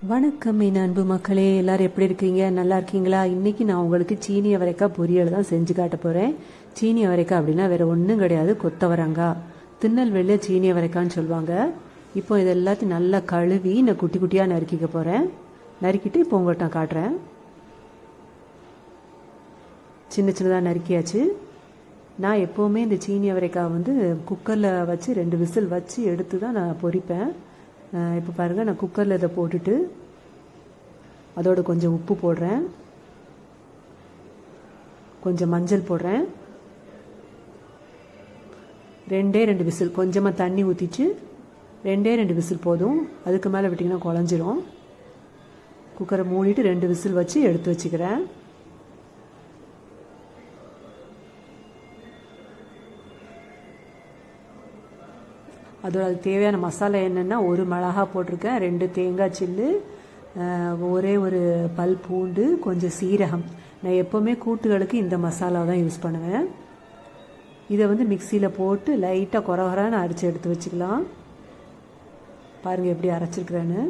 வணக்கம் என் அன்பு மக்களே, எல்லாரும் எப்படி இருக்கீங்க? நல்லா இருக்கீங்களா? இன்னைக்கு நான் உங்களுக்கு சீனி அவரைக்காய் பொரியல் தான் செஞ்சு காட்ட போகிறேன். சீனி அவரைக்காய் அப்படின்னா வேறு ஒன்றும் கிடையாது, கொத்தவரங்காய். திருநெல்வேலியில் சீனி அவரைக்கான்னு சொல்லுவாங்க. இப்போ இது எல்லாத்தையும் நல்லா கழுவி நான் குட்டி குட்டியாக நறுக்கிக்க போகிறேன். நறுக்கிட்டு இப்போ உங்கள்கிட்ட நான் காட்டுறேன். சின்ன சின்னதாக நறுக்கியாச்சு. நான் எப்போவுமே இந்த சீனி அவரைக்காய் குக்கரில் வச்சு 2 விசில் வச்சு எடுத்து தான் நான் பொரிப்பேன். இப்போ பாருங்கள், நான் குக்கரில் இதை போட்டுட்டு அதோட கொஞ்சம் உப்பு போடுறேன், கொஞ்சம் மஞ்சள் போடுறேன். 2 விசில், கொஞ்சமாக தண்ணி ஊற்றிச்சு 2 விசில் போதும். அதுக்கு மேலே விட்டிங்கன்னா குழஞ்சிரும். குக்கரை மூடிட்டு 2 விசில் வச்சு எடுத்து வச்சுக்கிறேன். அதோட அதுக்கு தேவையான மசாலா என்னென்னா, 1 மிளகா போட்டிருக்கேன், 2 தேங்காய் சில்லு, ஒரே ஒரு பல் பூண்டு, கொஞ்சம் சீரகம். நான் எப்போவுமே கூட்டுகளுக்கு இந்த மசாலா தான் யூஸ் பண்ணுவேன். இதை மிக்சியில் போட்டு லைட்டாக குறகுறான்னு அரைச்சி எடுத்து வச்சுக்கலாம். பாருங்கள் எப்படி அரைச்சிருக்கிறேன்னு.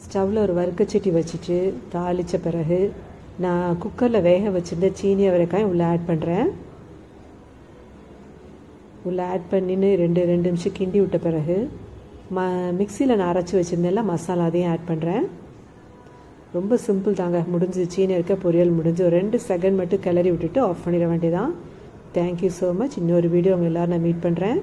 ஸ்டவ்வில் ஒரு வறுக்கச்சட்டி வச்சுட்டு தாளித்த பிறகு நான் குக்கரில் வேக வச்சுருந்த சீனி அவரைக்காய் உள்ளே ஆட் பண்ணுறேன். உள்ளே ஆட் பண்ணின்னு 2 நிமிஷம் கிண்டி விட்ட பிறகு மிக்சியில் நான் அரைச்சி வச்சுருந்தேன்ல மசாலா அதையும் ஆட் பண்ணுறேன். ரொம்ப சிம்பிள் தாங்க, முடிஞ்சு சீனி அவரைக்காய் பொரியல் முடிஞ்சு. ஒரு 2 செகண்ட் மட்டும் கிளறி விட்டுட்டு ஆஃப் பண்ணிட வேண்டியதான். Thank you so much. இன்னொரு வீடியோ உங்கள் எல்லோரும் நான் மீட் பண்ணுறேன்.